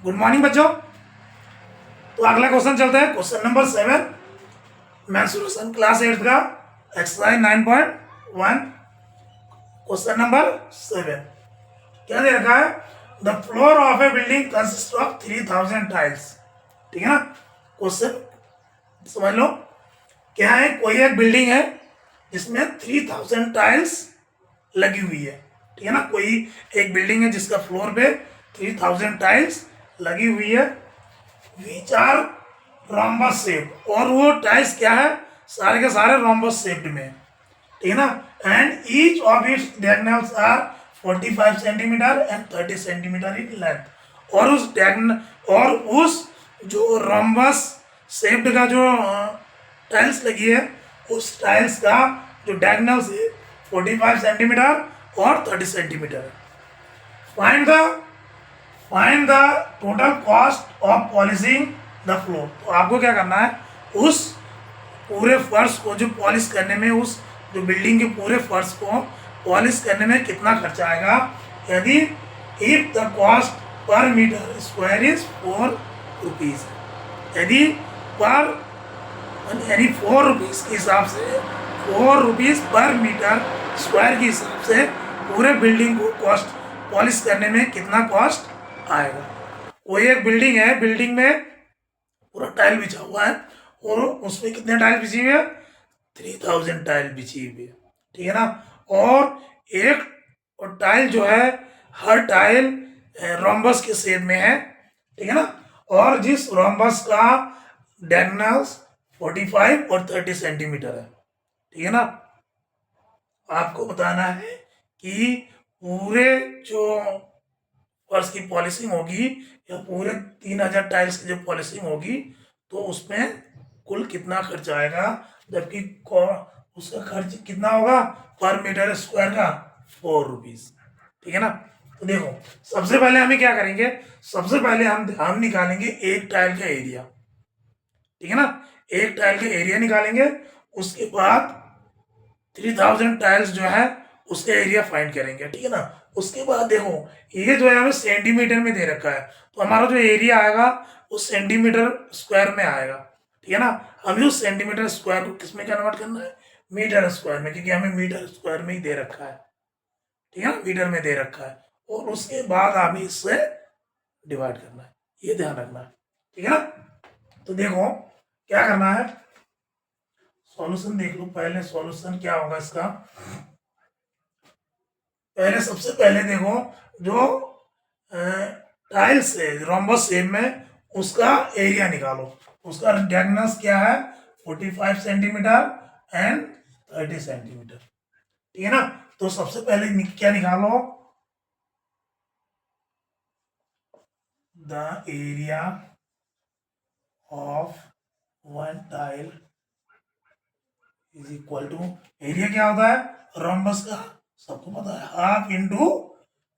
Good morning बच्चों। तो अगला क्वेश्चन चलता है, क्वेश्चन नंबर 7, मेंसुरेशन क्लास 8 का एक्सरसाइज 9.1। क्वेश्चन नंबर 7 क्या दे रखा है? The floor of A building consist of 3000 tiles. ठीक है ना। क्वेश्चन समझ लो, क्या है, कोई एक बिल्डिंग है जिसमें 3000 टाइल्स लगी हुई है। ठीक है ना, कोई एक बिल्डिंग है जिसका फ्लोर पे 3000 टाइल्स लगी हुई है, विच आर रोम्बस शेप, और वो टाइल्स क्या है, सारे के सारे रोम्बस शेप्ड में। ठीक है ना। And each of its diagonals are 45 centimetre and 30 centimetre in length. और उस जो रोम्बस शेप्ड का जो टाइल्स लगी है, उस टाइल्स का जो डायगोनल्स है 45 सेंटीमीटर और 30 सेंटीमीटर है। Find the total cost of polishing the floor. तो आपको क्या करना है, उस पूरे फर्श को जो पॉलिश करने में, उस जो बिल्डिंग के पूरे फर्श को पॉलिश करने में कितना खर्चा आएगा। यदि if the cost per metre square is 4 rupees, यदि पर यानी 4 रुपीज के हिसाब से, 4 रुपीज पर मीटर स्क्वायर के हिसाब से पूरे बिल्डिंग को कॉस्ट पॉलिश करने में कितना कॉस्ट आएगा। कोई एक बिल्डिंग है, बिल्डिंग में पूरा टाइल बिछा हुआ है और उसमें कितने टाइल बिछी हुई है, 3000 टाइल बिछी हुई है। ठीक है ना। और एक और टाइल जो है, हर टाइल रोम्बस के शेप में है। ठीक है ना। और जिस रोम्बस का डायगोनल्स 45 और 30 सेंटीमीटर है। ठीक है ना। आपको बताना है कि पूरे जो फर्श की पॉलिशिंग होगी, या पूरे 3000 टाइल्स की जो पॉलिशिंग होगी, तो उसमें कुल कितना खर्च आएगा, जबकि उसका खर्च कितना होगा पर मीटर स्क्वायर का, 4 रुपीज। ठीक है ना। तो देखो, सबसे पहले हमें क्या करेंगे, सबसे पहले हम निकालेंगे एक टाइल का एरिया। ठीक है ना। एक टाइल का एरिया निकालेंगे, उसके बाद 3000 टाइल्स जो है उसका एरिया फाइंड करेंगे। ठीक है ना। उसके बाद देखो, ये जो है हमें सेंटीमीटर में दे रखा है, तो हमारा जो एरिया आएगा वो सेंटीमीटर स्क्वायर में आएगा। ठीक है ना। हमें उस सेंटीमीटर स्क्वायर को किस में कन्वर्ट करना है, मीटर स्क्वायर में, क्योंकि हमें मीटर स्क्वायर में ही दे रखा है। ठीक है ना, मीटर में दे रखा है, और उसके बाद हमें इससे डिवाइड करना है, ये ध्यान रखना है। ठीक है ना। तो देखो क्या करना है, सॉल्यूशन देख लो पहले, सॉल्यूशन क्या होगा इसका। पहले सबसे पहले देखो, जो टाइल्स है रोम्बस शेप में, उसका एरिया निकालो। उसका डायगोनल्स क्या है, 45 सेंटीमीटर एंड 30 सेंटीमीटर। ठीक है ना। तो सबसे पहले क्या निकालो, the area of one tile is equal to, area क्या होता है रोम्बस का, सबको पता है, हाफ इंटू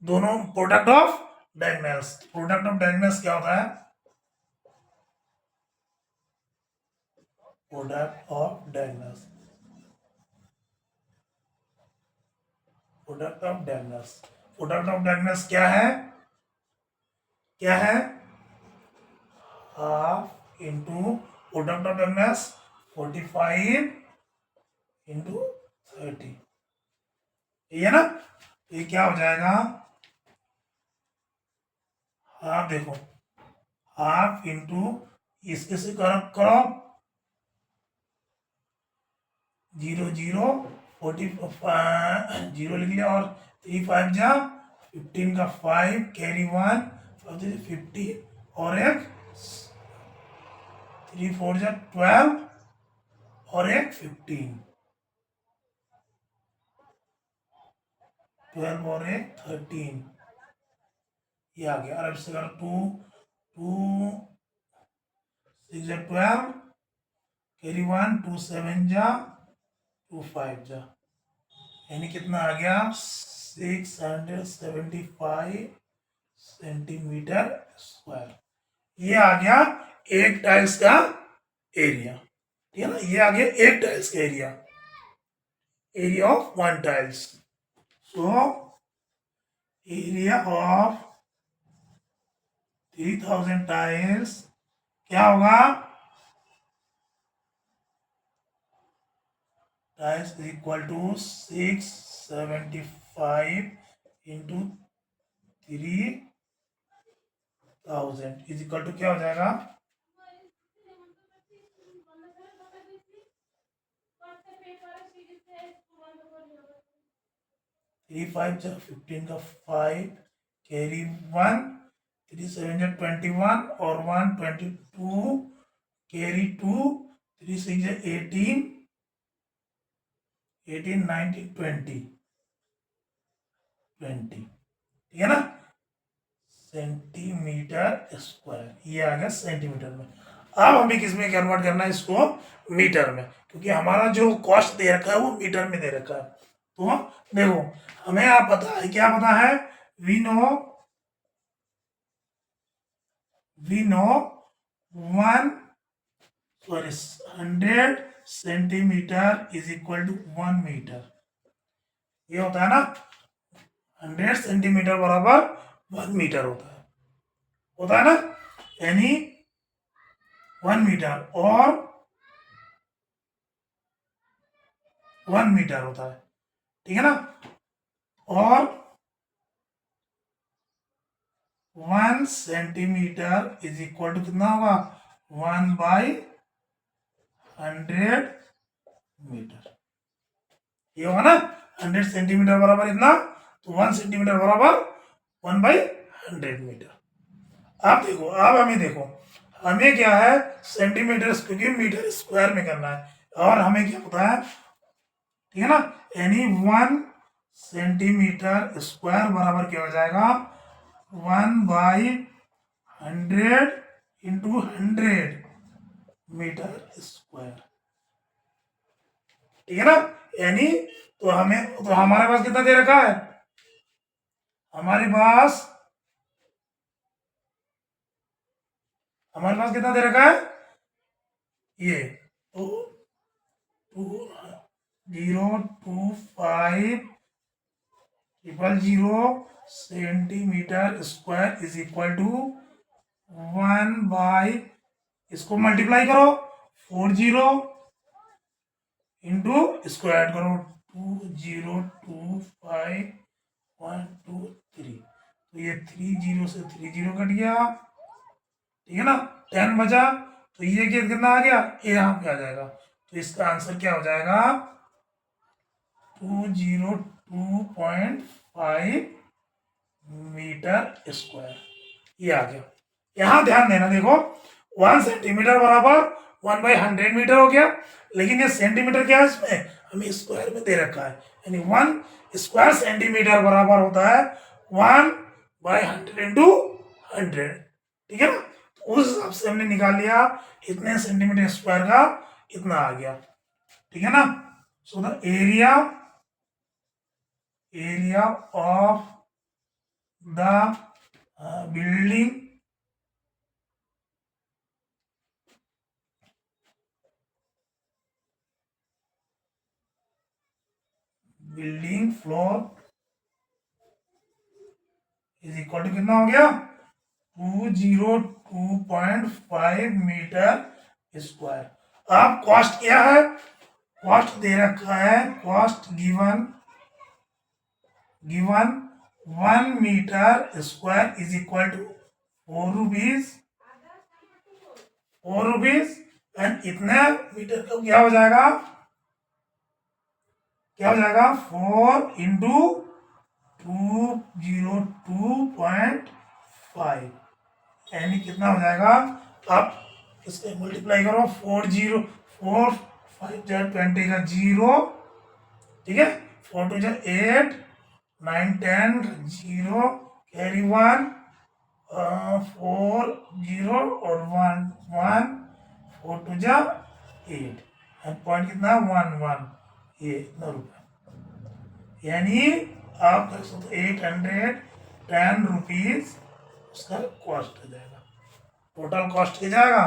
दोनों product of diagonals. Product of diagonals क्या होता है, product of diagonals, product of diagonals, product of diagonals क्या है, क्या है, half into product of diagonals 45 into 30, ये ना। ये क्या हो जाएगा, हाफ देखो, हाफ इंटू इसके से करो 0 0 जीरो लिख लिया, और 3 5 जा 15 का 5 कैरी 1 15, और एक 3 4 जा 12, और एक 15, 12 और एक 13, ये आ गया। और अब से 2 2 6 जा 12 कैरी 1 2 7 जा 2 5 जा, यानी कितना आ गया 675 सेंटीमीटर स्क्वायर। ये आ गया एक टाइल्स का एरिया। ठीक है ना, ये आ गया एक टाइल्स का area, area of one tiles. So area of 3000 tiles क्या होगा, tiles is equal to 675 into 3000 is equal to क्या हो जाएगा, 3 5 15 का 5 कैरी 1, 3 7 21 और 1 22 कैरी 2, 3 6 18 18 19 20 20, ठीक है ना, सेंटीमीटर स्क्वायर, ये आ गया सेंटीमीटर में। अब हमें किस में कन्वर्ट करना है इसको, मीटर में, क्योंकि हमारा जो कॉस्ट दे रखा है वो मीटर में दे रखा है। तो देखो हमें आप पता है, क्या पता है, we know 100 centimetre is equal to 1 metre, ये होता है ना, 100 सेंटीमीटर बराबर 1 मीटर होता है ना, यानी 1 मीटर और 1 मीटर होता है, ठीक है ना, और 1 सेंटीमीटर इज इक्वल टू कितना होगा, 1/100 मीटर, ये होगा ना, 100 सेंटीमीटर बराबर इतना, तो 1 सेंटीमीटर बराबर 1/100 मीटर। अब देखो, अब हमें देखो, हमें क्या है, सेंटीमीटर, क्योंकि मीटर स्क्वायर में करना है, और हमें क्या पता है, ठीक है ना, यानी 1 सेंटीमीटर स्क्वायर बराबर क्या हो जाएगा, 1/100 इंटू 100 मीटर स्क्वायर, ठीक है ना, यानी तो हमारे पास कितना दे रखा है, हमारे पास कितना दे रखा है, ये तो 2025 centimetre square is equal to 1 by, इसको मल्टीप्लाई करो 40 इंटू स्क्वायर करो 2025.123, तो ये 30 से 30 कट गया, ठीक है ना, 10 बचा, तो ये कितना आ गया, ये यहाँ पे आ जाएगा, तो इसका आंसर क्या हो जाएगा, 202.5 मीटर स्क्वायर, ये आ गया। यहां ध्यान देना, देखो 1 सेंटीमीटर बराबर 1/100 मीटर हो गया, लेकिन ये सेंटीमीटर क्या है, इसमें हमें स्क्वायर में दे रखा है, यानी 1 स्क्वायर सेंटीमीटर बराबर होता है 1/100 इंटू 100, ठीक है ना, तो उस हिसाब से हमने निकाल लिया इतने सेंटीमीटर स्क्वायर का इतना आ गया, ठीक है ना, सो द एरिया of the building floor is equal to कितना हो गया, 202.5 मीटर स्क्वायर। अब कॉस्ट क्या है, कॉस्ट दे रखा है, cost given 1 metre square is equal to 4 rupees and इतने मीटर का क्या हो जाएगा, 4 इंटू 202.5, यानी कितना हो जाएगा, आप इसके मल्टीप्लाई करो, 4 5 का 0, ठीक है, 4 2 8 9 10 0 कैरी 1 4 0 और 1 1 4 2 8 एंड पॉइंट कितना 1 1, ये इतना रुपया, यानी आप कर सकते 810 रुपीज उसका कॉस्ट हो जाएगा, टोटल कॉस्ट क्या जाएगा,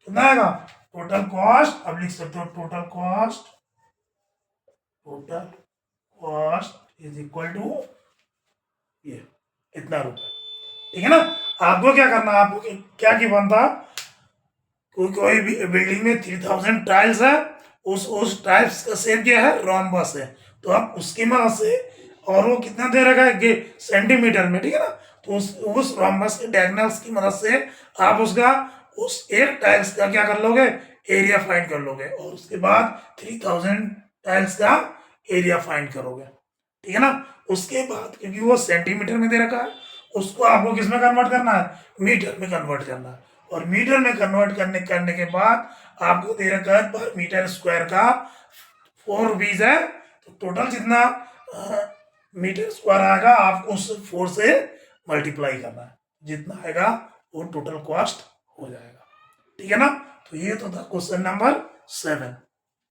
कितना आएगा, टोटल कॉस्ट अब लिख सकते हो, total cost is equal to ये इतना रुपया, ठीक है ना। आपको क्या करना है, आपको क्या गिवन था, कोई भी बिल्डिंग में 3000 टाइल्स है, उस टाइल्स का शेप क्या है, रोम्बस है, तो आप उसकी मदद से, और वो कितना दे रखा है सेंटीमीटर में, ठीक है ना, तो उस रोम्बस के डायगोनल्स की मदद से आप उसका उस एक टाइल्स का क्या कर लोगे, एरिया फाइंड कर लोगे, और उसके बाद 3000 टाइल्स का एरिया फाइंड करोगे, ठीक है ना। उसके बाद क्योंकि वो सेंटीमीटर में दे रखा है, उसको आपको किस में कन्वर्ट करना है, मीटर में कन्वर्ट करना है, और मीटर में कन्वर्ट करने के बाद आपको दे रखा है पर मीटर स्क्वायर का 4 रुपीज है, तो टोटल जितना मीटर स्क्वायर आएगा आपको उस 4 से मल्टीप्लाई करना है, जितना आएगा वो टोटल कॉस्ट हो जाएगा, ठीक है ना। तो ये तो था क्वेश्चन नंबर 7।